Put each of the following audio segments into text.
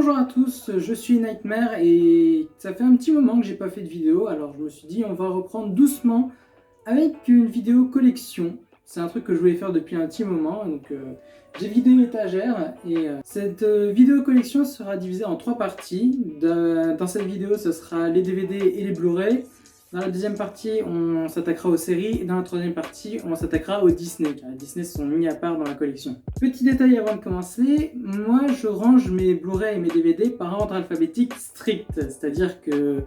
Bonjour à tous, je suis Nightmare et ça fait un petit moment que j'ai pas fait de vidéo, alors je me suis dit on va reprendre doucement avec une vidéo collection. C'est un truc que je voulais faire depuis un petit moment, donc j'ai vidé l'étagère et cette vidéo collection sera divisée en 3 parties. Dans cette vidéo ce sera les DVD et les Blu-ray. Dans la deuxième partie, on s'attaquera aux séries et dans la troisième partie, on s'attaquera aux Disney, car les Disney sont mis à part dans la collection. Petit détail avant de commencer, moi je range mes Blu-ray et mes DVD par ordre alphabétique strict, c'est-à-dire que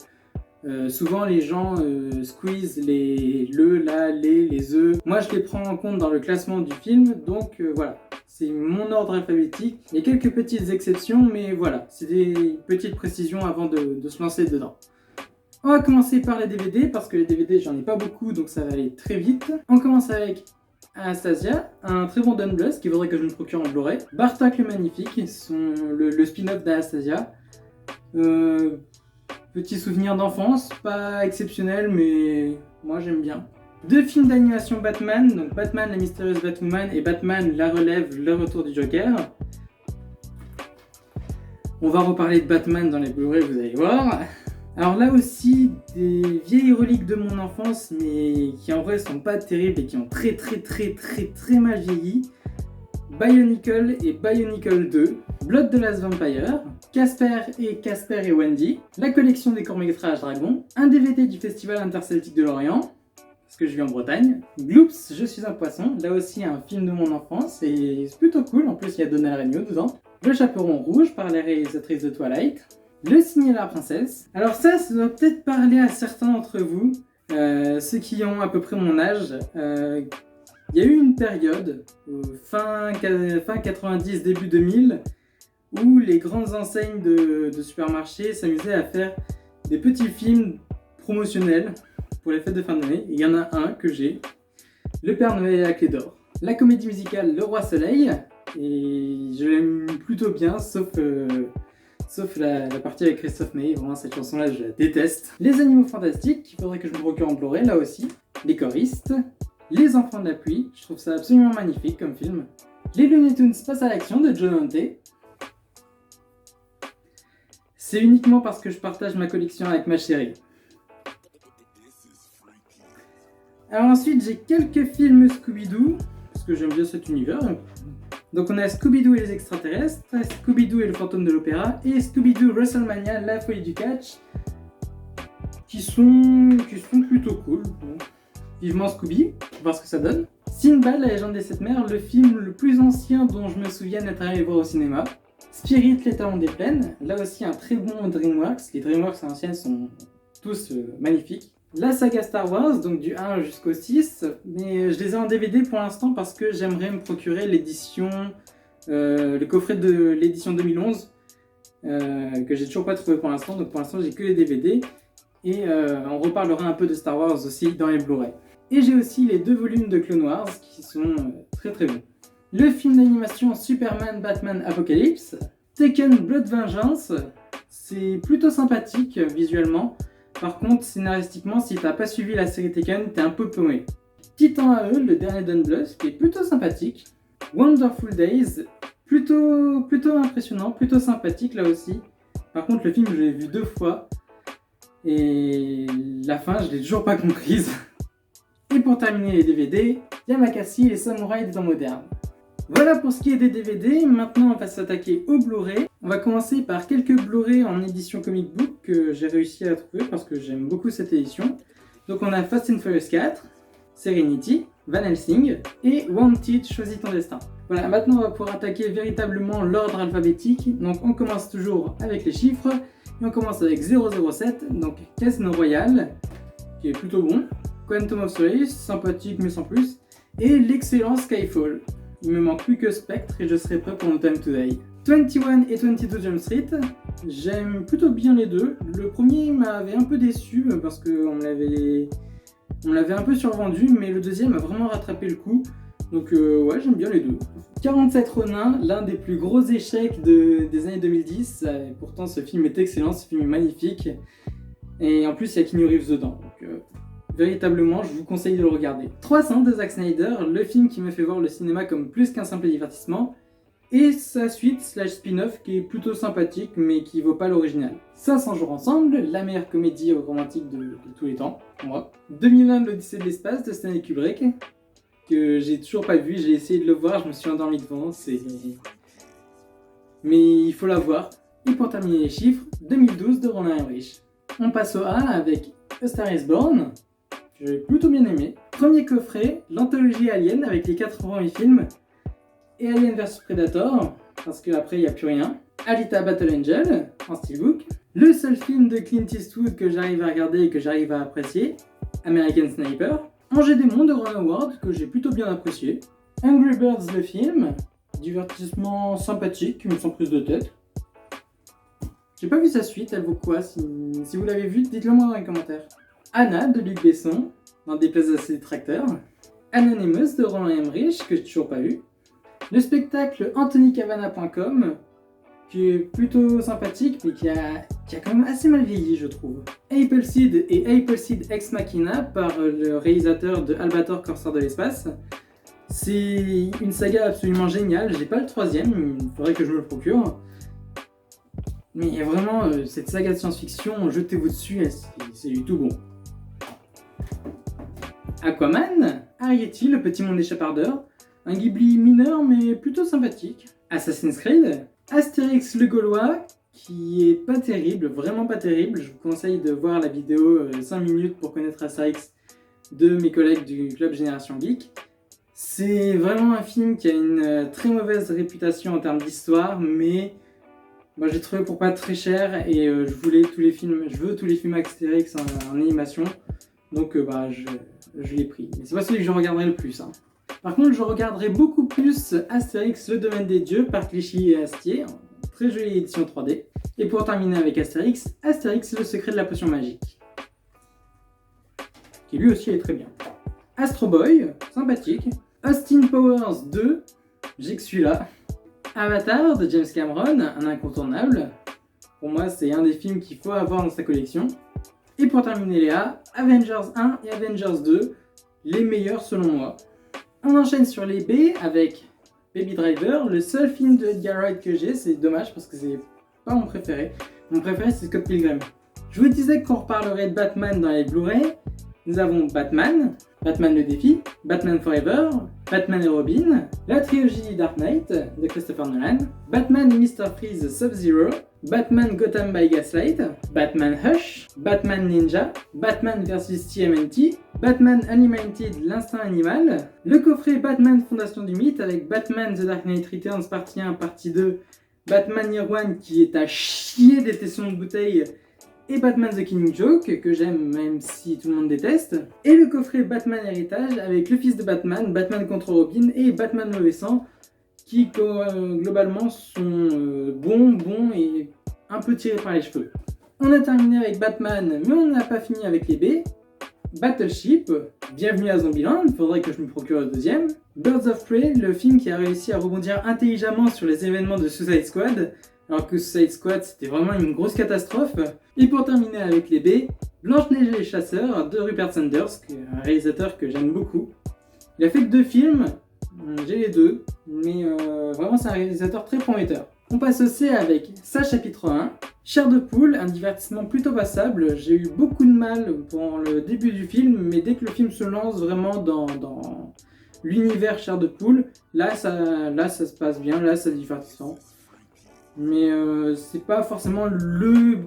souvent les gens squeeze les les Moi je les prends en compte dans le classement du film, donc voilà. C'est mon ordre alphabétique. Il y a quelques petites exceptions, mais voilà, c'est des petites précisions avant de se lancer dedans. On va commencer par les DVD, parce que les DVD j'en ai pas beaucoup, donc ça va aller très vite. On commence avec Anastasia, un très bon Don Bluth qu'il faudrait que je me procure en Blu-ray. Bartok le Magnifique, le spin-off d'Anastasia. Petit souvenir d'enfance, pas exceptionnel, mais moi j'aime bien. 2 films d'animation Batman, donc Batman la mystérieuse Batwoman et Batman la relève, le retour du Joker. On va reparler de Batman dans les Blu-ray, vous allez voir. Alors là aussi, des vieilles reliques de mon enfance, mais qui en vrai sont pas terribles et qui ont très mal vieilli. Bionicle et Bionicle 2, Blood the Last Vampire, Casper et Wendy, la collection des courts-métrages Dragon, un DVD du Festival Interceltique de Lorient, parce que je vis en Bretagne, Gloops, Je suis un poisson, là aussi un film de mon enfance, et c'est plutôt cool, en plus il y a Donna Regnault dedans, Le Chaperon Rouge par la réalisatrice de Twilight, Le Cygne et la Princesse. Alors ça doit peut-être parler à certains d'entre vous, ceux qui ont à peu près mon âge. Il y a eu une période, fin 90, début 2000, où les grandes enseignes de supermarchés s'amusaient à faire des petits films promotionnels pour les fêtes de fin d'année. Il y en a un que j'ai, Le Père Noël et la Clé d'Or. La comédie musicale Le Roi Soleil, et je l'aime plutôt bien, sauf la partie avec Christophe Maé, vraiment cette chanson-là je la déteste. Les Animaux Fantastiques, il faudrait que je me procure en Blu-ray, là aussi. Les Choristes. Les Enfants de la Pluie, je trouve ça absolument magnifique comme film. Les Looney Tunes passent à l'action de Joe Dante. C'est uniquement parce que je partage ma collection avec ma chérie. Alors ensuite, j'ai quelques films Scooby-Doo, parce que j'aime bien cet univers. Donc on a Scooby-Doo et les extraterrestres, Scooby-Doo et le fantôme de l'opéra, et Scooby-Doo WrestleMania, la folie du catch, qui sont plutôt cool. Bon. Vivement Scooby, pour voir ce que ça donne. Sinbad, la légende des 7 mers, le film le plus ancien dont je me souviens d'être allé voir au cinéma. Spirit, les talons des plaines, là aussi un très bon DreamWorks. Les DreamWorks à l'ancienne sont tous magnifiques. La saga Star Wars, donc du 1 jusqu'au 6, mais je les ai en DVD pour l'instant parce que j'aimerais me procurer l'édition, le coffret de l'édition 2011, que j'ai toujours pas trouvé pour l'instant, donc pour l'instant j'ai que les DVD, et on reparlera un peu de Star Wars aussi dans les Blu-ray. Et j'ai aussi les 2 volumes de Clone Wars qui sont très bons. Le film d'animation Superman Batman Apocalypse, Tekken Blood Vengeance, c'est plutôt sympathique visuellement. Par contre, scénaristiquement, si t'as pas suivi la série Tekken, t'es un peu paumé. Titan AE, le dernier Don Bluth, qui est plutôt sympathique. Wonderful Days, plutôt impressionnant, plutôt sympathique là aussi. Par contre, le film, je l'ai vu 2 fois. Et la fin, je l'ai toujours pas comprise. Et pour terminer les DVD, Yamakasi, les samouraïs des temps modernes. Voilà pour ce qui est des DVD, maintenant on va s'attaquer au Blu-ray. On va commencer par quelques Blu-ray en édition comic book que j'ai réussi à trouver parce que j'aime beaucoup cette édition. Donc on a Fast and Furious 4, Serenity, Van Helsing et Wanted, Choisis ton destin. Voilà, maintenant on va pouvoir attaquer véritablement l'ordre alphabétique. Donc on commence toujours avec les chiffres et on commence avec 007, donc Casino Royale, qui est plutôt bon. Quantum of Solace, sympathique mais sans plus. Et l'excellent Skyfall. Il me manque plus que Spectre et je serai prêt pour No Time to Die. 21 et 22 Jump Street, j'aime plutôt bien les deux. Le premier m'avait un peu déçu parce qu'on me l'avait un peu survendu, mais le deuxième a vraiment rattrapé le coup. Donc ouais, j'aime bien les deux. 47 Ronin, l'un des plus gros échecs des années 2010. Et pourtant ce film est excellent, ce film est magnifique. Et en plus il y a Keanu Reeves dedans. Donc, véritablement, je vous conseille de le regarder. 300 de Zack Snyder, le film qui me fait voir le cinéma comme plus qu'un simple divertissement. et sa suite slash spin-off qui est plutôt sympathique mais qui vaut pas l'original. 500 jours ensemble, la meilleure comédie romantique de tous les temps, pour moi. 2001, l'Odyssée de l'espace de Stanley Kubrick, que j'ai toujours pas vu, j'ai essayé de le voir, je me suis endormi devant, mais il faut la voir. Et pour terminer les chiffres, 2012 de Roland Emmerich. On passe au A avec A Star is Born, que j'ai plutôt bien aimé. Premier coffret, l'anthologie Alien avec les 4 premiers films, et Alien vs Predator, parce qu'après il n'y a plus rien. Alita Battle Angel, en steelbook. Le seul film de Clint Eastwood que j'arrive à regarder et que j'arrive à apprécier, American Sniper. Angers Démon de Ron Howard, que j'ai plutôt bien apprécié. Angry Birds le film, divertissement sympathique, mais sans prise de tête. J'ai pas vu sa suite, elle vaut quoi? Si vous l'avez vu, dites-le moi dans les commentaires. Anna de Luc Besson, dans Des places à ses détracteurs. Anonymous de Roland Emmerich, que j'ai toujours pas vu. Le spectacle anthonycavana.com, qui est plutôt sympathique, mais qui a quand même assez mal vieilli, je trouve. Appleseed et Appleseed Ex Machina, par le réalisateur de Albator, Corsaire de l'espace. C'est une saga absolument géniale, j'ai pas le 3e, il faudrait que je me le procure. Mais vraiment, cette saga de science-fiction, jetez-vous dessus, c'est du tout bon. Aquaman, Arrietty, le petit monde des chapardeurs, un Ghibli mineur mais plutôt sympathique. Assassin's Creed, Astérix le Gaulois, qui est pas terrible, vraiment pas terrible. Je vous conseille de voir la vidéo 5 minutes pour connaître Astérix de mes collègues du club Génération Geek. C'est vraiment un film qui a une très mauvaise réputation en termes d'histoire, mais moi j'ai trouvé pour pas très cher et je veux tous les films Astérix en animation, donc je l'ai pris. Mais c'est pas celui que je regarderai le plus. Hein. Par contre, je regarderai beaucoup plus Astérix le domaine des dieux par Clichy et Astier, en très jolie édition 3D. Et pour terminer avec Astérix le secret de la potion magique, qui lui aussi est très bien. Astro Boy, sympathique. Austin Powers 2, j'ai que celui-là. Avatar de James Cameron, un incontournable. Pour moi, c'est un des films qu'il faut avoir dans sa collection. Et pour terminer les A, Avengers 1 et Avengers 2, les meilleurs selon moi. On enchaîne sur les B avec Baby Driver, le seul film de Edgar Wright que j'ai, c'est dommage parce que c'est pas mon préféré. Mon préféré c'est Scott Pilgrim. Je vous disais qu'on reparlerait de Batman dans les Blu-ray. Nous avons Batman, Batman le défi, Batman Forever, Batman et Robin, la trilogie Dark Knight de Christopher Nolan, Batman et Mr. Freeze Sub-Zero, Batman Gotham by Gaslight, Batman Hush, Batman Ninja, Batman vs TMNT, Batman Animated L'Instinct Animal, le coffret Batman Fondation du Mythe avec Batman The Dark Knight Returns partie 1, partie 2, Batman Year One qui est à chier des tessons de bouteille, et Batman The Killing Joke, que j'aime même si tout le monde déteste, et le coffret Batman Héritage avec le fils de Batman, Batman contre Robin et Batman Mauvais Sang, qui globalement sont bons et un peu tirés par les cheveux. On a terminé avec Batman, mais on n'a pas fini avec les B. Battleship, bienvenue à Zombieland, faudrait que je me procure le deuxième. Birds of Prey, le film qui a réussi à rebondir intelligemment sur les événements de Suicide Squad, alors que Suicide Squad c'était vraiment une grosse catastrophe. Et pour terminer avec les B, Blanche-Neige et les Chasseurs de Rupert Sanders, un réalisateur que j'aime beaucoup. Il a fait que 2 films, j'ai les 2, mais vraiment c'est un réalisateur très prometteur. On passe au C avec sa chapitre 1, Chair de poule, un divertissement plutôt passable. J'ai eu beaucoup de mal pour le début du film, mais dès que le film se lance vraiment dans l'univers Chair de poule, là ça se passe bien, là c'est divertissant. Mais c'est pas forcément le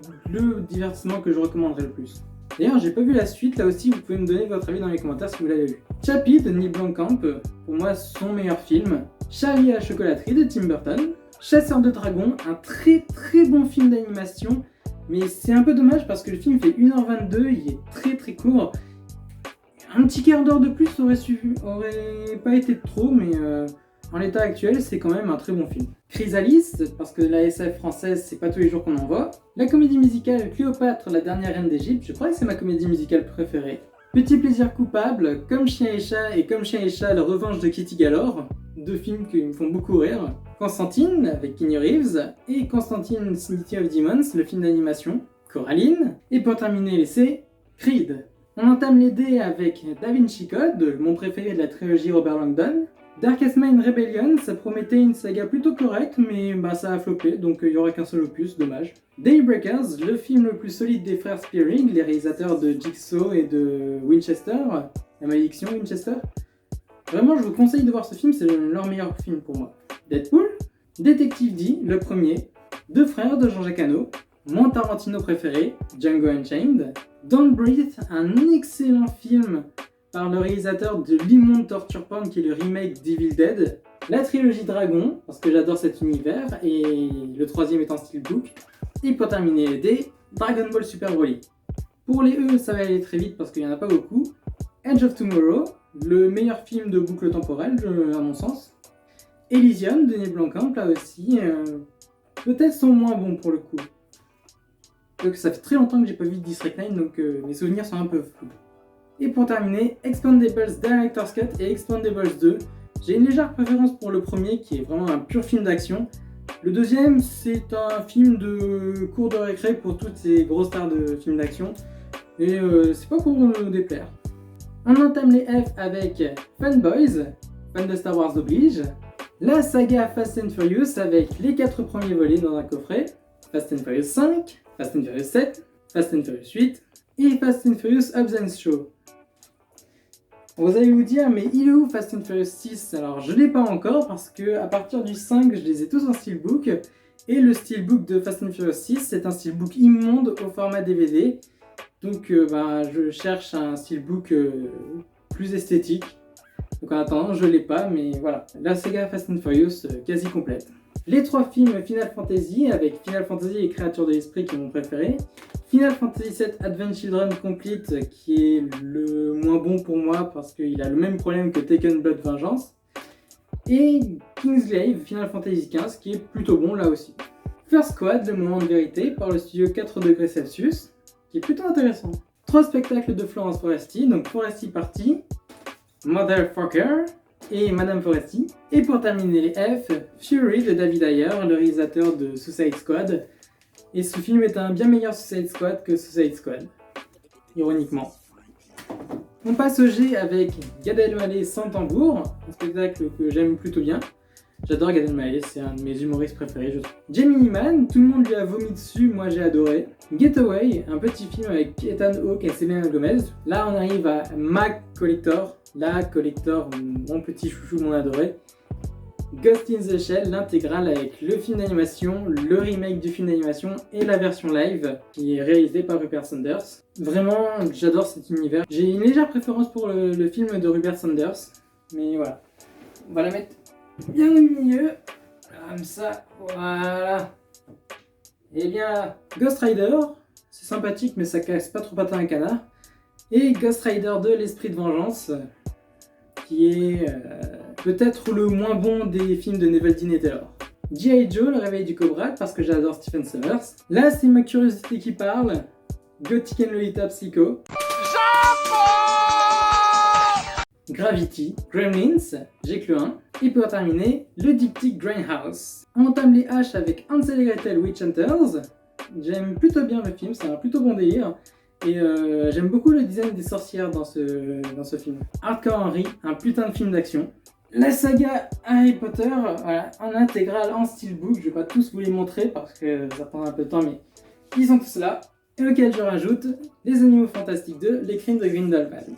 divertissement que je recommanderais le plus. D'ailleurs, j'ai pas vu la suite, là aussi vous pouvez me donner votre avis dans les commentaires si vous l'avez vu. Chappie de Neil Blomkamp, pour moi son meilleur film. Charlie à la chocolaterie de Tim Burton. Chasseur de dragons, un très très bon film d'animation, mais c'est un peu dommage parce que le film fait 1h22, il est très très court. Un petit quart d'heure de plus aurait pas été trop, mais en l'état actuel, c'est quand même un très bon film. Chrysalis, parce que la SF française, c'est pas tous les jours qu'on en voit. La comédie musicale Cléopâtre, la dernière reine d'Égypte, je crois que c'est ma comédie musicale préférée. Petit plaisir coupable, Comme chien et chat et Comme chien et chat, la revanche de Kitty Galore, 2 films qui me font beaucoup rire. Constantine, avec Keanu Reeves, et Constantine City of Demons, le film d'animation. Coraline, et pour terminer les C, Creed. On entame les D avec Da Vinci Code, mon préféré de la trilogie Robert Langdon. Darkest Mind Rebellion, ça promettait une saga plutôt correcte, mais ça a floppé, donc il n'y aura qu'un seul opus, dommage. Daybreakers, le film le plus solide des frères Spearing, les réalisateurs de Jigsaw et de Winchester, La Malédiction Winchester. Vraiment, je vous conseille de voir ce film, c'est leur meilleur film pour moi. Deadpool, Détective D, le premier, Deux frères de Jean-Jacques Hano, mon Tarantino préféré, Django Unchained, Don't Breathe, un excellent film par le réalisateur de l'immonde torture porn qui est le remake d'Evil Dead, la trilogie Dragon, parce que j'adore cet univers, et le troisième est en steelbook, et pour terminer les D, Dragon Ball Super Broly. Pour les E, ça va aller très vite parce qu'il n'y en a pas beaucoup. Edge of Tomorrow, le meilleur film de boucle temporelle, à mon sens. Elysium, Denis Blomkamp, là aussi, peut-être sont moins bons pour le coup. Donc ça fait très longtemps que j'ai pas vu District 9, donc mes souvenirs sont un peu flous. Et pour terminer, Expendables Director's Cut et Expendables 2. J'ai une légère préférence pour le premier qui est vraiment un pur film d'action. Le deuxième, c'est un film de cours de récré pour toutes ces grosses stars de films d'action. Et c'est pas pour nous déplaire. On entame les F avec Fanboys, fan de Star Wars oblige. La saga Fast and Furious avec les 4 premiers volets dans un coffret. Fast and Furious 5, Fast and Furious 7, Fast and Furious 8 et Fast and Furious Hobbs and Shaw. Vous allez vous dire, mais il est où Fast and Furious 6? Alors je l'ai pas encore parce que à partir du 5, je les ai tous en steelbook. Et le steelbook de Fast and Furious 6, c'est un steelbook immonde au format DVD. Donc je cherche un steelbook plus esthétique. Donc en attendant, je l'ai pas, mais voilà. La saga Fast and Furious quasi complète. Les 3 films Final Fantasy, avec Final Fantasy et Créatures de l'Esprit qui est mon préféré. Final Fantasy VII Advent Children Complete qui est le moins bon pour moi parce qu'il a le même problème que Tekken Blood Vengeance. Et Kingsglaive Final Fantasy XV qui est plutôt bon là aussi. First Squad, le moment de vérité par le studio 4 degrés Celsius qui est plutôt intéressant. 3 spectacles de Florence Foresti, donc Foresti Party, Motherfucker et Madame Foresti. Et pour terminer les F, Fury de David Ayer, le réalisateur de Suicide Squad. Et ce film est un bien meilleur Suicide Squad que Suicide Squad, ironiquement. On passe au G avec Gad Elmaleh sans tambour, un spectacle que j'aime plutôt bien. J'adore Gad Elmaleh, c'est un de mes humoristes préférés, je trouve. Gemini Man, tout le monde lui a vomi dessus, moi j'ai adoré. Getaway, un petit film avec Ethan Hawke et Selena Gomez. Là on arrive à Ma Collector, la Collector, mon petit chouchou, mon adoré. Ghost in the Shell, l'intégrale avec le film d'animation, le remake du film d'animation et la version live qui est réalisée par Rupert Sanders. Vraiment, j'adore cet univers. J'ai une légère préférence pour le film de Rupert Sanders, mais voilà. On va la mettre bien au milieu, comme ça, voilà. Et bien, Ghost Rider, c'est sympathique mais ça casse pas trop patin à un canard. Et Ghost Rider 2, l'esprit de vengeance, qui est peut-être le moins bon des films de Neville Dean Taylor. G.I. Joe, le réveil du Cobra, parce que j'adore Stephen Sommers. Là, c'est ma curiosité qui parle. Gothic and Lolita Psycho. Gravity, Gremlins, j'ai que le 1. Et pour terminer, le diptyque Grindhouse. On entame les H avec Hansel et Gretel Witch Hunters. J'aime plutôt bien le film, c'est un plutôt bon délire. Et j'aime beaucoup le design des sorcières dans ce film. Hardcore Henry, un putain de film d'action. La saga Harry Potter, voilà, en intégrale, en steelbook. Je vais pas tous vous les montrer parce que ça prendra un peu de temps, mais ils sont tous là. Et auquel je rajoute Les Animaux Fantastiques 2, Les Crimes de Grindelwald.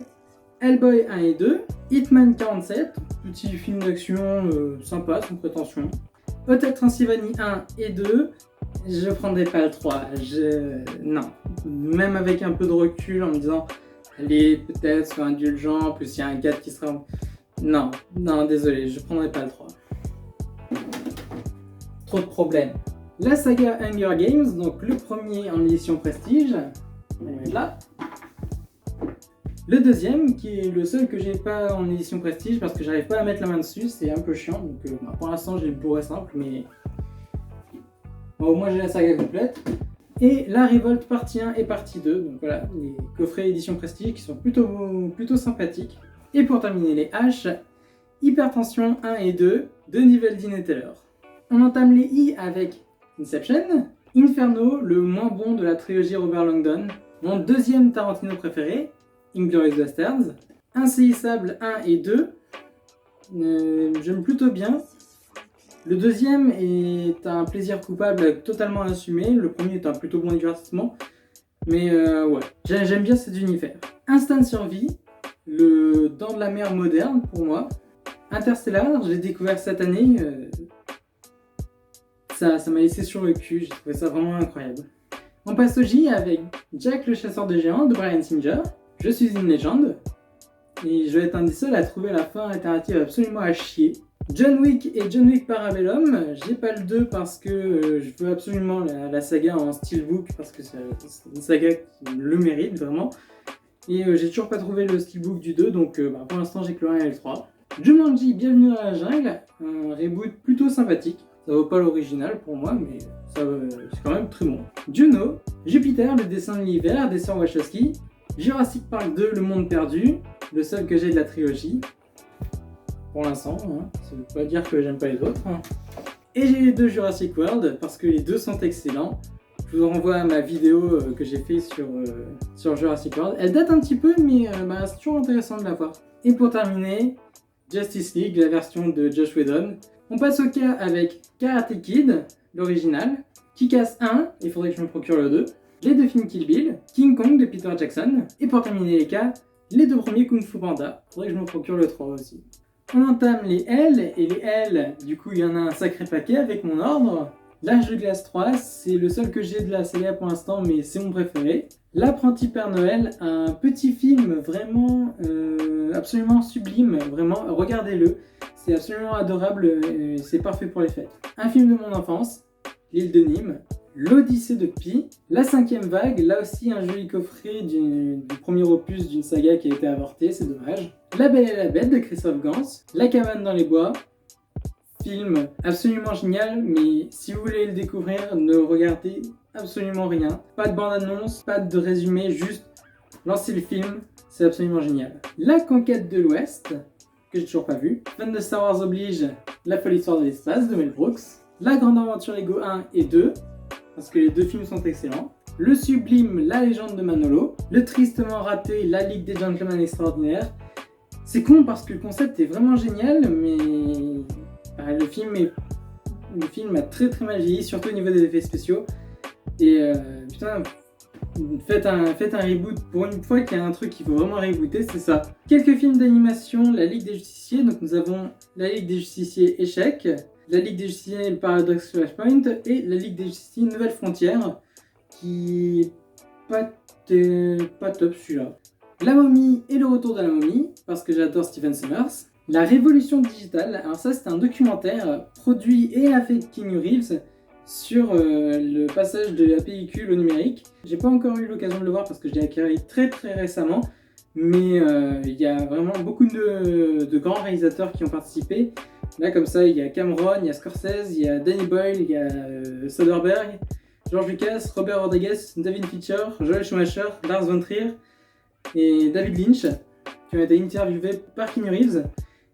Hellboy 1 et 2, Hitman 47, petit film d'action sympa, sans prétention. Hotel Transylvanie 1 et 2, je prendrai pas le 3, non. Même avec un peu de recul en me disant, allez, peut-être soit indulgent, plus il y a un 4 qui sera... Non, désolé, je prendrai pas le 3. Trop de problèmes. La saga Hunger Games, donc le premier en édition Prestige, on va le mettre là. Le deuxième, qui est le seul que j'ai pas en édition Prestige parce que j'arrive pas à mettre la main dessus, c'est un peu chiant, donc pour l'instant j'ai le Blu-ray simple, mais bon, au moins j'ai la saga complète. Et La Révolte partie 1 et partie 2, donc voilà, les coffrets édition Prestige qui sont plutôt sympathiques. Et pour terminer les H, Hypertension 1 et 2 de Neville Dean Taylor. On entame les I avec Inception, Inferno, le moins bon de la trilogie Robert Langdon, mon deuxième Tarantino préféré, Inglourious Basterds, Insaisissable 1 et 2, J'aime plutôt bien. Le deuxième est un plaisir coupable totalement assumé. Le premier est un plutôt bon divertissement. Mais ouais, j'aime bien cet univers. Instinct de survie, le Dents de la mer moderne pour moi. Interstellar, je l'ai découvert cette année. Ça m'a laissé sur le cul, j'ai trouvé ça vraiment incroyable. On passe au J avec Jack le chasseur de géants de Bryan Singer. Je suis une légende. Et je vais être un des seuls à trouver la fin alternative absolument à chier. John Wick et John Wick Parabellum, j'ai pas le 2 parce que je veux absolument la saga en steelbook parce que c'est une saga qui le mérite vraiment. Et j'ai toujours pas trouvé le steelbook du 2 donc pour l'instant j'ai que le 1 et le 3. Jumanji, Bienvenue dans la jungle, un reboot plutôt sympathique. Ça vaut pas l'original pour moi mais c'est quand même très bon. Juno, Jupiter, le dessin de l'hiver des sœurs Wachowski. Jurassic Park 2, Le Monde Perdu, le seul que j'ai de la trilogie. Pour l'instant, hein. Ça veut pas dire que j'aime pas les autres. Hein. Et j'ai les deux Jurassic World parce que les deux sont excellents. Je vous renvoie à ma vidéo que j'ai fait sur Jurassic World. Elle date un petit peu, mais c'est toujours intéressant de la voir. Et pour terminer, Justice League, la version de Joss Whedon. On passe au cas avec Karate Kid, l'original, Kick-Ass 1, il faudrait que je me procure le 2, les deux films Kill Bill, King Kong de Peter Jackson, et pour terminer les cas, les deux premiers Kung Fu Panda, il faudrait que je me procure le 3 aussi. On entame les L, et les L, du coup il y en a un sacré paquet avec mon ordre. L'Âge de glace 3, c'est le seul que j'ai de la saga pour l'instant, mais c'est mon préféré. L'Apprenti Père Noël, un petit film vraiment absolument sublime, vraiment, regardez-le. C'est absolument adorable, c'est parfait pour les fêtes. Un film de mon enfance, L'île de Nîmes. L'Odyssée de Pi, La cinquième vague, là aussi un joli coffret du premier opus d'une saga qui a été avortée, c'est dommage. La Belle et la Bête de Christophe Gans, La cabane dans les bois, film absolument génial, mais si vous voulez le découvrir, ne regardez absolument rien. Pas de bande-annonce, pas de résumé, juste lancez le film, c'est absolument génial. La Conquête de l'Ouest, que j'ai toujours pas vu. Fan de Star Wars oblige, La folle histoire de l'espace de Mel Brooks. La Grande Aventure Lego 1 et 2, parce que les deux films sont excellents. Le Sublime, La légende de Manolo. Le tristement raté, La Ligue des Gentlemen Extraordinaires. C'est con parce que le concept est vraiment génial, mais le film a très très mal vieilli, surtout au niveau des effets spéciaux. Et putain, faites un reboot. Pour une fois qu'il y a un truc qu'il faut vraiment rebooter, c'est ça. Quelques films d'animation, La Ligue des Justiciers. Donc nous avons La Ligue des Justiciers Échec, La Ligue des Justiciers Le Paradox Flashpoint et La Ligue des Justiciers Nouvelle Frontière, qui pas top celui-là. La Momie et le retour de la momie, parce que j'adore Stephen Sommers. La Révolution digitale, alors ça c'est un documentaire produit et avec Keanu Reeves sur le passage de la pellicule au numérique. J'ai pas encore eu l'occasion de le voir parce que je l'ai acquis très très récemment, mais il y a vraiment beaucoup de grands réalisateurs qui ont participé. Là comme ça il y a Cameron, il y a Scorsese, il y a Danny Boyle, il y a Soderbergh, George Lucas, Robert Rodriguez, David Fincher, Joel Schumacher, Lars von Trier et David Lynch qui ont été interviewés par Keanu Reeves.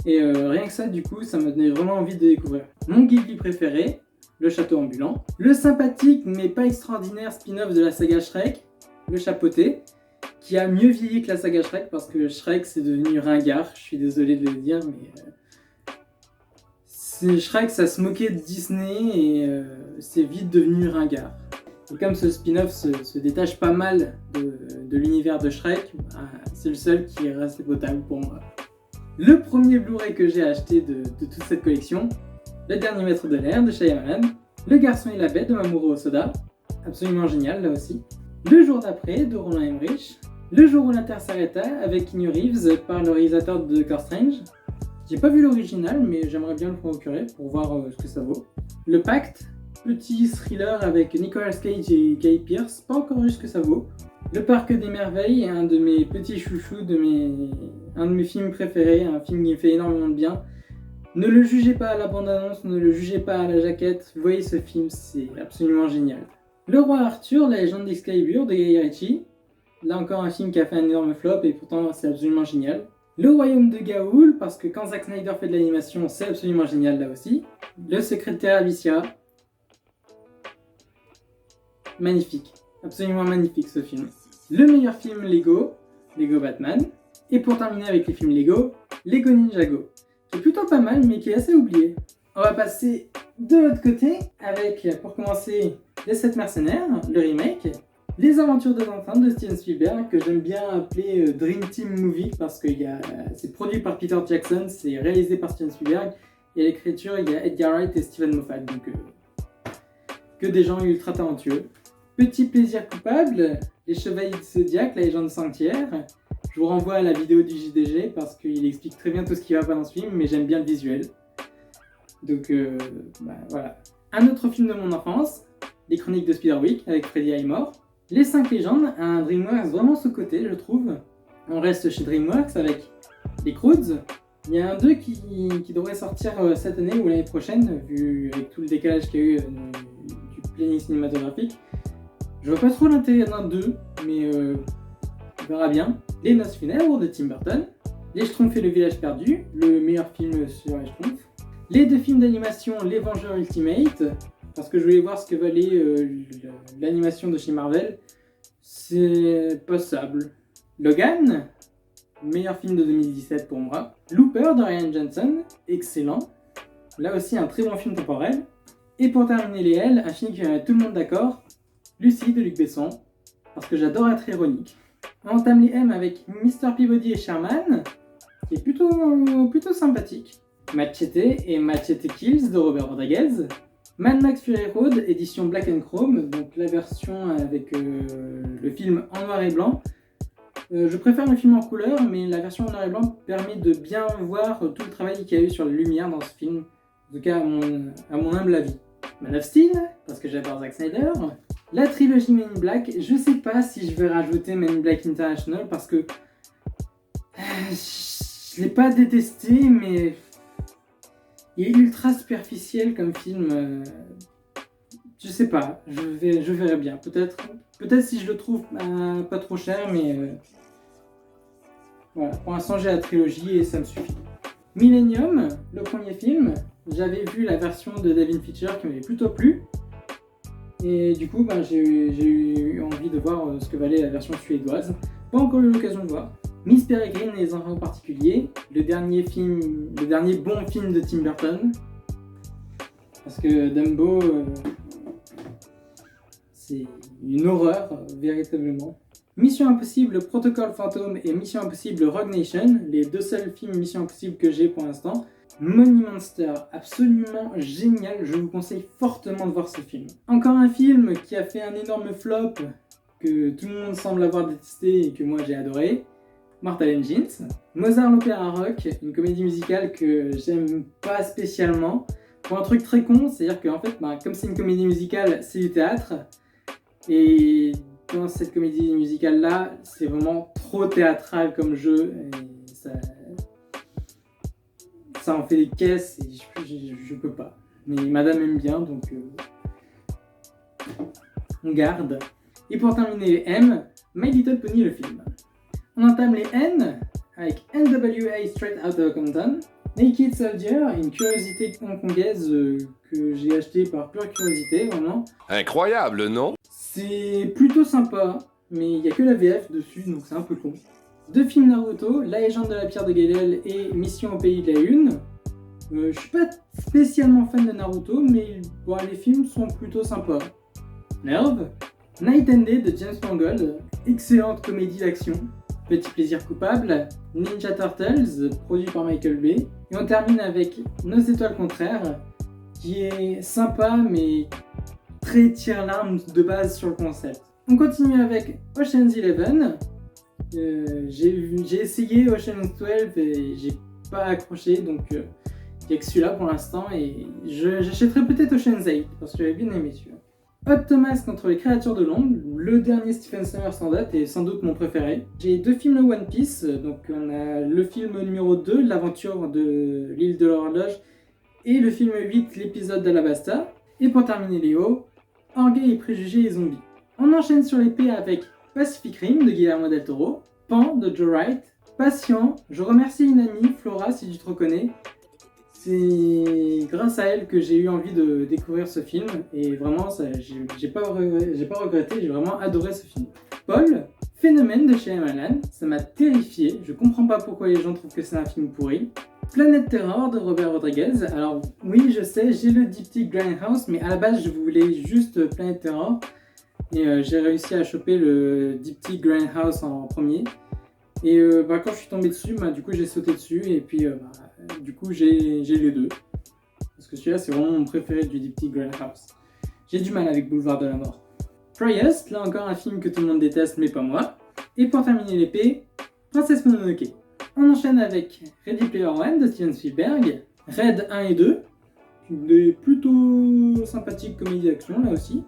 Et rien que ça, du coup, ça m'a donné vraiment envie de découvrir. Mon Ghibli préféré, Le Château Ambulant. Le sympathique mais pas extraordinaire spin-off de la saga Shrek, Le Chapeauté, qui a mieux vieilli que la saga Shrek parce que Shrek c'est devenu ringard. Je suis désolé de le dire, mais Shrek ça se moquait de Disney et c'est vite devenu ringard. Et comme ce spin-off se détache pas mal de l'univers de Shrek, c'est le seul qui est resté potable pour moi. Le premier Blu-ray que j'ai acheté de toute cette collection, Le Dernier Maître de l'air de Shyamalan, Le Garçon et la Bête de Mamoru Hosoda, absolument génial là aussi, Le Jour d'après de Roland Emmerich, Le Jour où la Terre s'arrêta avec Keanu Reeves par le réalisateur de Doctor Strange. J'ai pas vu l'original mais j'aimerais bien le procurer pour voir ce que ça vaut. Le Pacte, petit thriller avec Nicolas Cage et Guy Pearce, pas encore vu ce que ça vaut. Le Parc des Merveilles, un de mes petits chouchous, un de mes films préférés, un film qui me fait énormément de bien. Ne le jugez pas à la bande-annonce, ne le jugez pas à la jaquette, voyez ce film, c'est absolument génial. Le Roi Arthur, la légende d'Excalibur de Guy Ritchie. Là encore un film qui a fait un énorme flop et pourtant c'est absolument génial. Le Royaume de Gaoul, parce que quand Zack Snyder fait de l'animation, c'est absolument génial là aussi. Le Secrétaire Alicia. Magnifique, absolument magnifique ce film. Le meilleur film Lego, Lego Batman. Et pour terminer avec les films Lego, Lego Ninjago, qui est plutôt pas mal, mais qui est assez oublié. On va passer de l'autre côté avec, pour commencer, Les 7 mercenaires, le remake, Les aventures de Tintin de Steven Spielberg, que j'aime bien appeler Dream Team Movie, parce que c'est produit par Peter Jackson, c'est réalisé par Steven Spielberg, et à l'écriture, il y a Edgar Wright et Steven Moffat, donc que des gens ultra talentueux. Petit plaisir coupable, Les Chevaliers du Zodiac, la légende sanctuaire. Je vous renvoie à la vidéo du JDG parce qu'il explique très bien tout ce qui va pas dans ce film, mais j'aime bien le visuel. Donc voilà. Un autre film de mon enfance, Les Chroniques de Spiderwick avec Freddie Highmore. Les 5 légendes, un DreamWorks vraiment sous-coté, je trouve. On reste chez DreamWorks avec Les Croods. Il y a un 2 qui devrait sortir cette année ou l'année prochaine, vu avec tout le décalage qu'il y a eu du planning cinématographique. Je vois pas trop l'intérêt d'un 2, mais on verra bien. Les Noces funèbres de Tim Burton. Les Schtroumpfs et le village perdu, le meilleur film sur les Schtroumpfs. Les 2 films d'animation Les Vengeurs Ultimate, parce que je voulais voir ce que valait l'animation de chez Marvel. C'est passable. Logan, meilleur film de 2017 pour moi. Looper de Ryan Johnson, excellent. Là aussi un très bon film temporel. Et pour terminer les L, un film qui met tout le monde d'accord, Lucie de Luc Besson, parce que j'adore être ironique. On entame les M avec Mr. Peabody et Sherman, qui est plutôt sympathique. Machete et Machete Kills de Robert Rodriguez. Mad Max Fury Road, édition Black and Chrome, donc la version avec le film en noir et blanc. Je préfère le film en couleur, mais la version en noir et blanc permet de bien voir tout le travail qu'il y a eu sur la lumière dans ce film, en tout cas à mon humble avis. Man of Steel, parce que j'adore Zack Snyder. La trilogie Men in Black, je sais pas si je vais rajouter Men in Black International, parce que je l'ai pas détesté, mais il est ultra superficiel comme film. Je sais pas, je verrai bien. Peut-être si je le trouve pas trop cher, mais voilà. Pour l'instant, j'ai la trilogie et ça me suffit. Millennium, le premier film, j'avais vu la version de David Fincher qui m'avait plutôt plu. Et du coup, j'ai eu envie de voir ce que valait la version suédoise. Pas encore eu l'occasion de voir. Miss Peregrine et les enfants particuliers, le dernier bon film de Tim Burton. Parce que Dumbo, c'est une horreur, véritablement. Mission Impossible, Protocole Fantôme et Mission Impossible Rogue Nation, les 2 seuls films Mission Impossible que j'ai pour l'instant. Money Monster, absolument génial, je vous conseille fortement de voir ce film. Encore un film qui a fait un énorme flop, que tout le monde semble avoir détesté et que moi j'ai adoré. Mortal Engines. Mozart l'Opéra Rock, une comédie musicale que j'aime pas spécialement. Pour un truc très con, c'est-à-dire que en fait, comme c'est une comédie musicale, c'est du théâtre. Et dans cette comédie musicale-là, c'est vraiment trop théâtral comme jeu. Et ça en fait des caisses et je peux pas. Mais madame aime bien, donc on garde. Et pour terminer les M, My Little Pony le film. On entame les N avec NWA Straight Outta Compton. Naked Soldier, une curiosité hongkongaise que j'ai acheté par pure curiosité, vraiment. Incroyable, non? C'est plutôt sympa, mais il n'y a que la VF dessus, donc c'est un peu con. 2 films Naruto, La légende de la pierre de Guélel et Mission au pays de la Lune. Je suis pas spécialement fan de Naruto, mais les films sont plutôt sympas. Nerve, Night and Day de James Mangold, excellente comédie d'action. Petit plaisir coupable, Ninja Turtles, produit par Michael Bay. Et on termine avec Nos étoiles contraires, qui est sympa, mais très tire-larme de base sur le concept. On continue avec Ocean's 11. J'ai essayé Ocean's 12 et j'ai pas accroché, donc il n'y a que celui-là pour l'instant. Et j'achèterai peut-être Ocean's 8, parce que j'avais bien aimé celui-là. Hot Thomas contre les créatures de l'ombre, le dernier Stephen Sommers en date et sans doute mon préféré. J'ai 2 films de One Piece, donc on a le film numéro 2, l'aventure de l'île de l'horloge, et le film 8, l'épisode d'Alabasta. Et pour terminer les hauts, Orgueil et préjugés et zombies. On enchaîne sur l'épée avec Pacific Rim de Guillermo del Toro, Pan de Joe Wright, Patient, je remercie une amie, Flora si tu te reconnais. C'est grâce à elle que j'ai eu envie de découvrir ce film et vraiment j'ai pas regretté, j'ai vraiment adoré ce film. Paul, Phénomène de Shyamalan, ça m'a terrifié, je comprends pas pourquoi les gens trouvent que c'est un film pourri. Planète Terror de Robert Rodriguez. Alors oui, je sais, j'ai le Diptyque Grindhouse, mais à la base je voulais juste Planète Terror. Et j'ai réussi à choper le Diptyque Grindhouse en premier. Et quand je suis tombé dessus, du coup j'ai sauté dessus et puis du coup j'ai les deux. Parce que celui-là c'est vraiment mon préféré du Diptyque Grindhouse. J'ai du mal avec Boulevard de la Mort. Proyas, là encore un film que tout le monde déteste mais pas moi. Et pour terminer l'épée, Princesse Mononoke. On enchaîne avec Ready Player One de Steven Spielberg, Red 1 et 2, des plutôt sympathiques comédies d'action là aussi,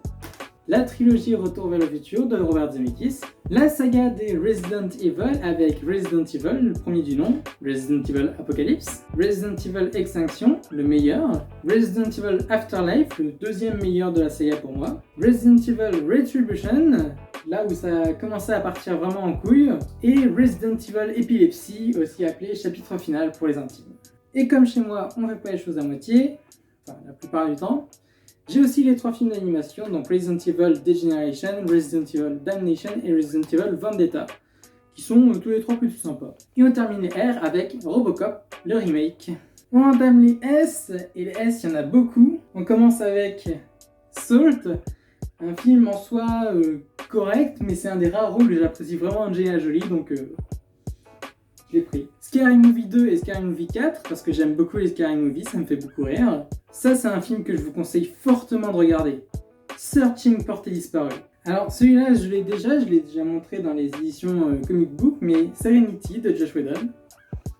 la trilogie Retour vers le futur de Robert Zemeckis, la saga des Resident Evil avec Resident Evil, le premier du nom, Resident Evil Apocalypse, Resident Evil Extinction, le meilleur, Resident Evil Afterlife, le deuxième meilleur de la saga pour moi, Resident Evil Retribution, là où ça a commencé à partir vraiment en couille, et Resident Evil Epilepsy, aussi appelé chapitre final pour les intimes. Et comme chez moi, on ne fait pas les choses à moitié, enfin la plupart du temps, j'ai aussi les 3 films d'animation, donc Resident Evil Degeneration, Resident Evil Damnation et Resident Evil Vendetta, qui sont tous les 3 plutôt sympas. Et on termine les R avec Robocop, le remake. On entame les S, et les S, il y en a beaucoup. On commence avec Salt, un film en soi correct, mais c'est un des rares rôles que j'apprécie vraiment Angelina Jolie, donc je l'ai pris. Scary Movie 2 et Scary Movie 4, parce que j'aime beaucoup les Scary Movies, ça me fait beaucoup rire. Ça, c'est un film que je vous conseille fortement de regarder. Searching Portée disparue. Alors, celui-là, je l'ai déjà montré dans les éditions Comic Book, mais Serenity de Joss Whedon,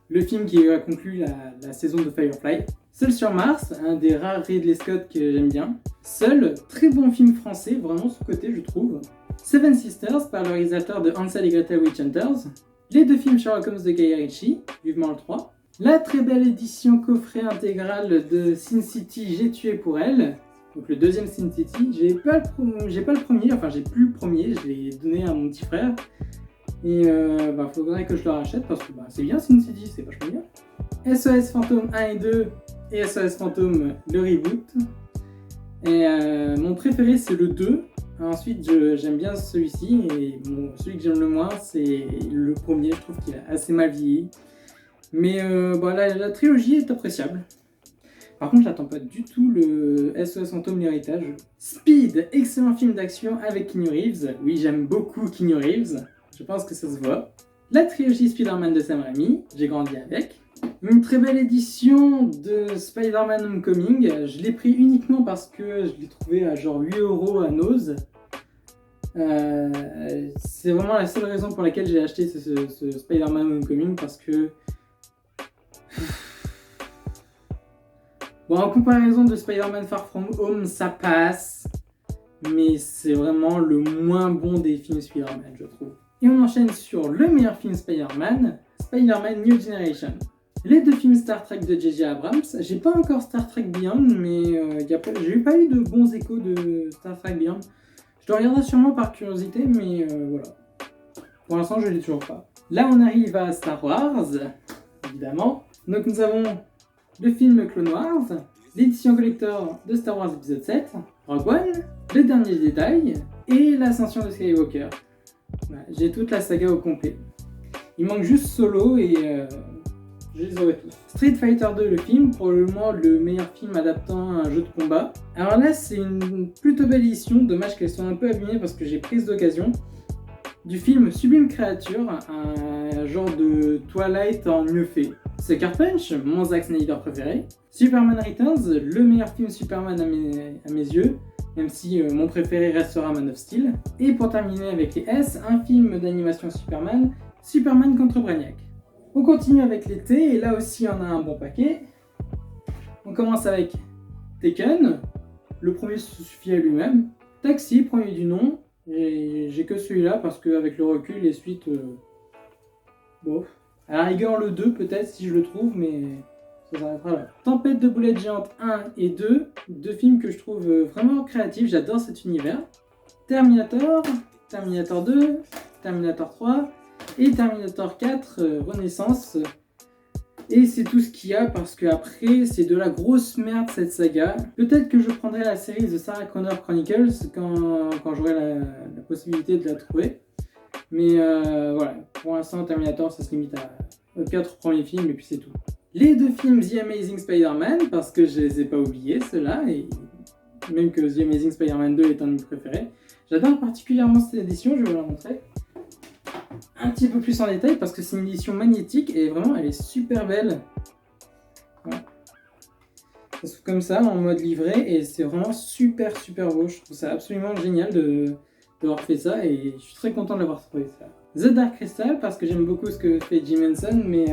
le film qui a conclu la saison de Firefly. Seul sur Mars, un des rares Ridley Scott que j'aime bien. Seul, très bon film français, vraiment sous-coté, je trouve. Seven Sisters, par le réalisateur de Hansel et Gretel Witch Hunters. Les 2 films Sherlock Holmes de Guy Ritchie, vivement le 3. La très belle édition coffret intégrale de Sin City, J'ai tué pour elle. Donc le deuxième Sin City. J'ai pas le premier, enfin j'ai plus le premier, je l'ai donné à mon petit frère. Et faudrait que je le rachète parce que c'est bien Sin City, c'est vachement bien. SOS Fantôme 1 et 2 et SOS Fantôme le reboot. Et mon préféré c'est le 2. Ensuite, j'aime bien celui-ci, et celui que j'aime le moins, c'est le premier. Je trouve qu'il a assez mal vieilli. Mais la trilogie est appréciable. Par contre, j'attends pas du tout le SOS Fantôme l'héritage. Speed, excellent film d'action avec Keanu Reeves. Oui, j'aime beaucoup Keanu Reeves. Je pense que ça se voit. La trilogie Spider-Man de Sam Raimi, j'ai grandi avec. Une très belle édition de Spider-Man Homecoming. Je l'ai pris uniquement parce que je l'ai trouvé à genre 8€ à Nose. C'est vraiment la seule raison pour laquelle j'ai acheté ce Spider-Man Homecoming, parce que en comparaison de Spider-Man Far From Home, ça passe, mais c'est vraiment le moins bon des films Spider-Man, je trouve. Et on enchaîne sur le meilleur film Spider-Man, Spider-Man New Generation. Les 2 films Star Trek de J.J. Abrams. J'ai pas encore Star Trek Beyond, mais j'ai pas eu de bons échos de Star Trek Beyond. Je le regarderai sûrement par curiosité, mais voilà. Pour l'instant, je l'ai toujours pas. Là, on arrive à Star Wars, évidemment. Donc nous avons le film Clone Wars, l'édition collector de Star Wars épisode 7, Rogue One, le dernier Jedi et l'ascension de Skywalker. Voilà, j'ai toute la saga au complet. Il manque juste Solo et je les aurai tous. Street Fighter 2, le film, probablement le meilleur film adaptant un jeu de combat. Alors là, c'est une plutôt belle édition, dommage qu'elle soit un peu abîmée parce que j'ai prise d'occasion, du film Sublime Créature, un genre de Twilight en mieux fait. Sucker Punch, mon Zack Snyder préféré. Superman Returns, le meilleur film Superman à mes yeux, même si mon préféré restera Man of Steel. Et pour terminer avec les S, un film d'animation Superman, Superman contre Brainiac. On continue avec l'été, et là aussi on a un bon paquet. On commence avec Taken, le premier se suffit à lui-même. Taxi, premier du nom, j'ai que celui-là parce qu'avec le recul, les suites, bof. À la rigueur le 2 peut-être si je le trouve, mais ça s'arrêtera là. Tempête de boulettes géantes 1 et 2, 2 films que je trouve vraiment créatifs, j'adore cet univers. Terminator, Terminator 2, Terminator 3 et Terminator 4 Renaissance. Et c'est tout ce qu'il y a parce que après c'est de la grosse merde cette saga. Peut-être que je prendrai la série The Sarah Connor Chronicles quand j'aurai la possibilité de la trouver. Mais voilà, pour l'instant Terminator ça se limite aux 4 premiers films et puis c'est tout. Les 2 films The Amazing Spider-Man, parce que je les ai pas oubliés, ceux-là, et même que The Amazing Spider-Man 2 est un de mes préférés. J'adore particulièrement cette édition, je vais vous la montrer un petit peu plus en détail, parce que c'est une édition magnétique, et vraiment, elle est super belle. Voilà. Ça se trouve comme ça, en mode livret, et c'est vraiment super beau. Je trouve ça absolument génial d'avoir fait ça, et je suis très content de l'avoir trouvé ça. The Dark Crystal, parce que j'aime beaucoup ce que fait Jim Henson, mais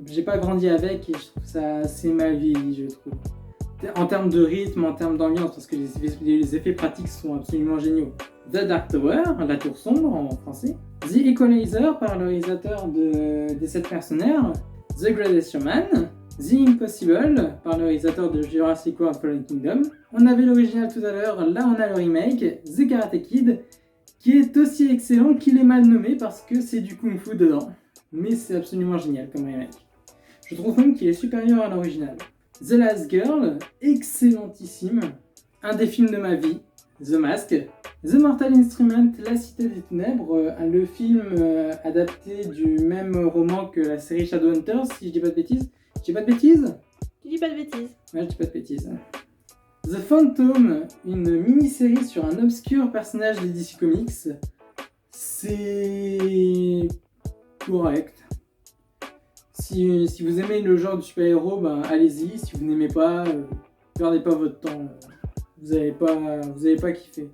j'ai pas grandi avec, et je trouve ça assez mal vieilli, je trouve. En termes de rythme, en termes d'ambiance, parce que les effets pratiques sont absolument géniaux. The Dark Tower, la tour sombre en français. The Equalizer, par le réalisateur des 7 mercenaires. The Greatest Showman. The Impossible, par le réalisateur de Jurassic World Fallen Kingdom. On avait l'original tout à l'heure, là on a le remake. The Karate Kid, qui est aussi excellent qu'il est mal nommé parce que c'est du kung-fu dedans. Mais c'est absolument génial comme remake. Je trouve même qu'il est supérieur à l'original. The Last Girl, excellentissime. Un des films de ma vie. The Mask. The Mortal Instrument, La Cité des Ténèbres, le film adapté du même roman que la série Shadowhunters, si je dis pas de bêtises. Je dis pas de bêtises ? Tu dis pas de bêtises. Ouais, je dis pas de bêtises. The Phantom, une mini-série sur un obscur personnage des DC Comics. C'est correct. Si vous aimez le genre de super-héros, ben allez-y. Si vous n'aimez pas, perdez pas votre temps. Vous allez pas kiffer.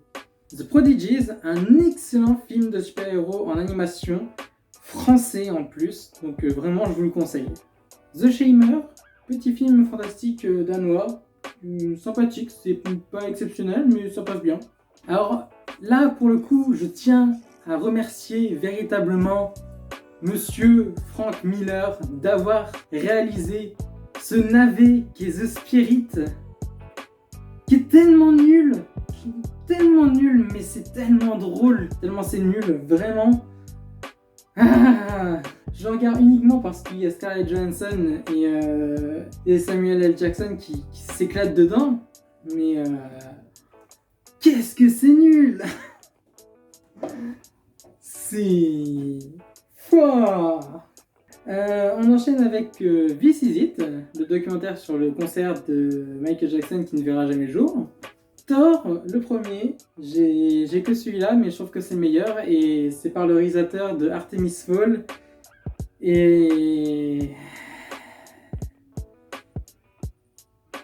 The Prodigies, un excellent film de super-héros en animation, français en plus, donc vraiment je vous le conseille. The Shamer, petit film fantastique danois, sympathique, c'est pas exceptionnel mais ça passe bien. Alors là pour le coup je tiens à remercier véritablement Monsieur Frank Miller d'avoir réalisé ce navet qui est The Spirit, qui est tellement nul, mais c'est tellement drôle, tellement c'est nul, vraiment. Je le regarde uniquement parce qu'il y a Scarlett Johansson et Samuel L. Jackson qui s'éclatent dedans, mais qu'est-ce que c'est nul. C'est fort. On enchaîne avec This Is It, le documentaire sur le concert de Michael Jackson qui ne verra jamais le jour. Thor, le premier, j'ai que celui-là, mais je trouve que c'est le meilleur, et c'est par le réalisateur de Artemis Fowl. Et...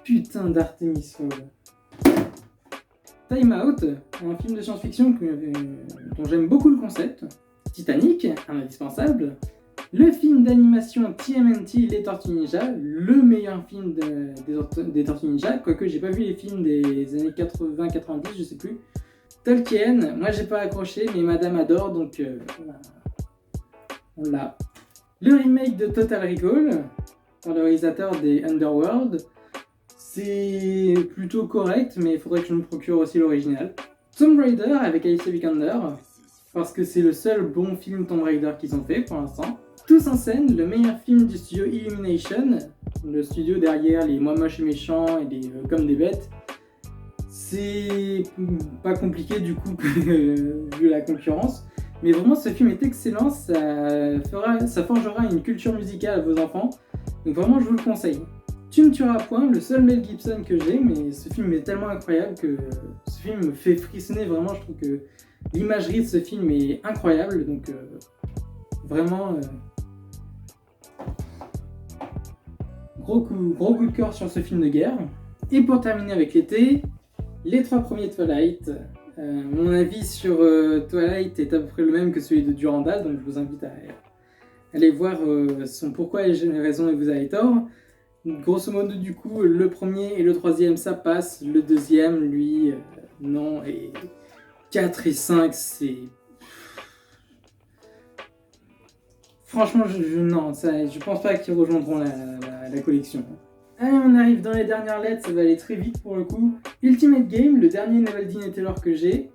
putain d'Artemis Fowl. Time Out, un film de science-fiction dont j'aime beaucoup le concept. Titanic, un indispensable. Le film d'animation TMNT, Les Tortues Ninja, le meilleur film des Tortues Ninja, quoique j'ai pas vu les films des années 80-90, je sais plus. Tolkien, moi j'ai pas accroché, mais madame adore, donc on l'a. Le remake de Total Recall, par le réalisateur des Underworld, c'est plutôt correct, mais il faudrait que je me procure aussi l'original. Tomb Raider avec Alicia Vikander, parce que c'est le seul bon film Tomb Raider qu'ils ont fait pour l'instant. Tous en scène, le meilleur film du studio Illumination, le studio derrière les Moi Moche et Méchants et les Comme des Bêtes. C'est pas compliqué du coup vu la concurrence, mais vraiment ce film est excellent, ça forgera une culture musicale à vos enfants, donc vraiment je vous le conseille. Tu ne tueras point, le seul Mel Gibson que j'ai, mais ce film est tellement incroyable que ce film me fait frissonner, vraiment je trouve que l'imagerie de ce film est incroyable, donc vraiment gros coup de cœur sur ce film de guerre. Et pour terminer avec l'été, les 3 premiers Twilight. Mon avis sur Twilight est à peu près le même que celui de Durandal, donc je vous invite à aller voir son pourquoi j'ai raison et vous avez tort. Grosso modo du coup, le premier et le troisième ça passe, le deuxième lui non, et 4 et 5 c'est... Franchement, je pense pas qu'ils rejoindront la collection. Allez, on arrive dans les dernières lettres, ça va aller très vite pour le coup. Ultimate Game, le dernier Neville et Taylor que j'ai.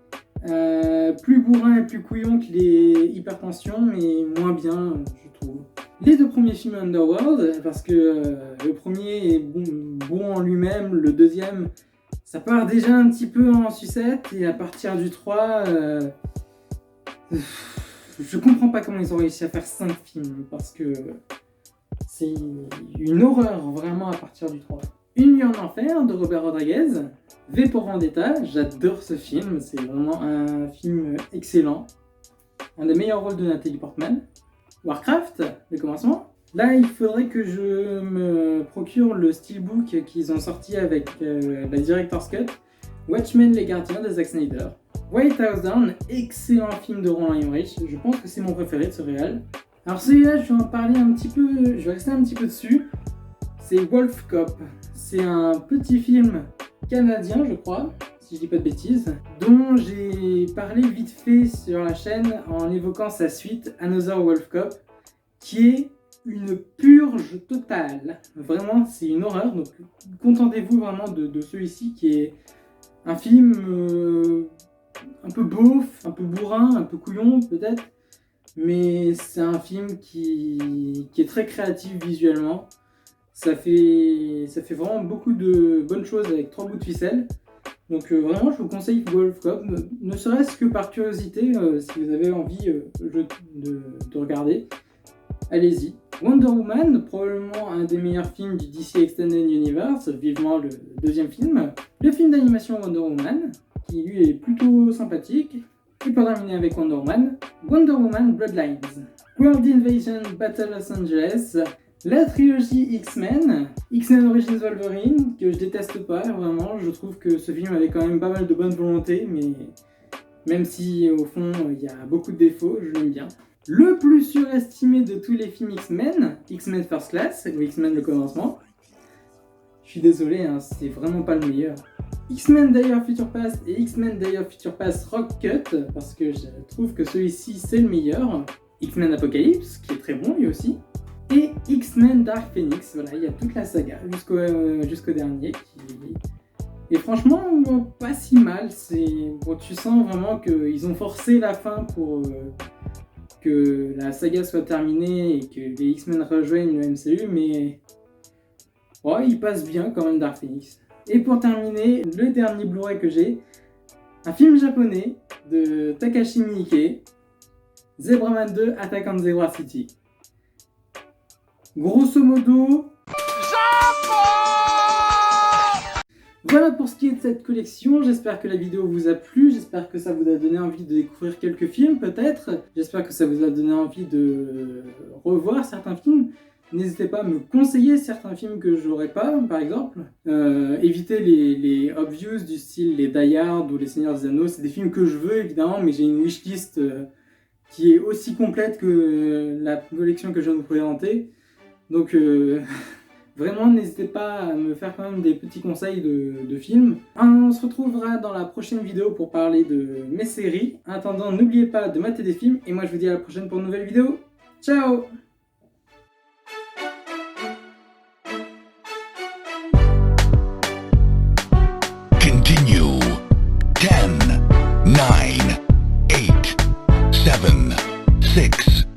Plus bourrin et plus couillon qu'il est Hypertension, mais moins bien, je trouve. Les 2 premiers films Underworld, parce que le premier est bon en lui-même, le deuxième, ça part déjà un petit peu en sucette, et à partir du 3... je comprends pas comment ils ont réussi à faire 5 films, parce que C'est une horreur vraiment à partir du 3. Une nuit en enfer de Robert Rodriguez. V pour Vendetta, j'adore ce film, c'est vraiment un film excellent. Un des meilleurs rôles de Nathalie Portman. Warcraft, le commencement. Là, il faudrait que je me procure le steelbook qu'ils ont sorti avec la Director's Cut. Watchmen, les gardiens de Zack Snyder. White House Down, excellent film de Roland Emmerich. Je pense que c'est mon préféré de ce réal. Alors celui-là, je vais en parler un petit peu, je vais rester un petit peu dessus. C'est Wolf Cop. C'est un petit film canadien, je crois, si je dis pas de bêtises, dont j'ai parlé vite fait sur la chaîne en évoquant sa suite, Another Wolf Cop, qui est une purge totale. Vraiment, c'est une horreur, donc contentez-vous vraiment de celui-ci qui est un film un peu beauf, un peu bourrin, un peu couillon peut-être, mais c'est un film qui est très créatif visuellement. Ça fait vraiment beaucoup de bonnes choses avec 3 bouts de ficelle. Donc vraiment, je vous conseille Wolf Cop, ne serait-ce que par curiosité, si vous avez envie de regarder. Allez-y. Wonder Woman, probablement un des meilleurs films du DC Extended Universe, vivement le deuxième film. Le film d'animation Wonder Woman, qui lui est plutôt sympathique. Et pour terminer avec Wonder Woman Bloodlines. World Invasion Battle Los Angeles. La trilogie X-Men Origins Wolverine, que je déteste pas, vraiment, je trouve que ce film avait quand même pas mal de bonne volonté, mais même si au fond il y a beaucoup de défauts, je l'aime bien. Le plus surestimé de tous les films X-Men, X-Men First Class, ou X-Men le commencement. Je suis désolé, hein, c'est vraiment pas le meilleur. X-Men Day of Future Past et X-Men Day of Future Past Rock Cut, parce que je trouve que celui-ci c'est le meilleur. X-Men Apocalypse, qui est très bon lui aussi. Et X-Men Dark Phoenix, voilà, il y a toute la saga jusqu'au dernier. Et franchement, pas si mal. Bon, tu sens vraiment qu'ils ont forcé la fin pour que la saga soit terminée et que les X-Men rejoignent le MCU, mais oh, il passe bien quand même Dark Phoenix. Et pour terminer, le dernier Blu-ray que j'ai, un film japonais de Takashi Miike, Zebraman 2 Attack on Zebra City. Grosso modo, voilà pour ce qui est de cette collection. J'espère que la vidéo vous a plu, j'espère que ça vous a donné envie de découvrir quelques films peut-être, j'espère que ça vous a donné envie de revoir certains films. N'hésitez pas à me conseiller certains films que je n'aurais pas, par exemple. Évitez les obvious du style les Die Hard ou les Seigneurs des Anneaux. C'est des films que je veux évidemment, mais j'ai une wishlist qui est aussi complète que la collection que je viens de vous présenter. Donc vraiment n'hésitez pas à me faire quand même des petits conseils de films. On se retrouvera dans la prochaine vidéo pour parler de mes séries. En attendant, n'oubliez pas de mater des films et moi je vous dis à la prochaine pour une nouvelle vidéo. Ciao! Continue. 10, 9, 8, 7, 6,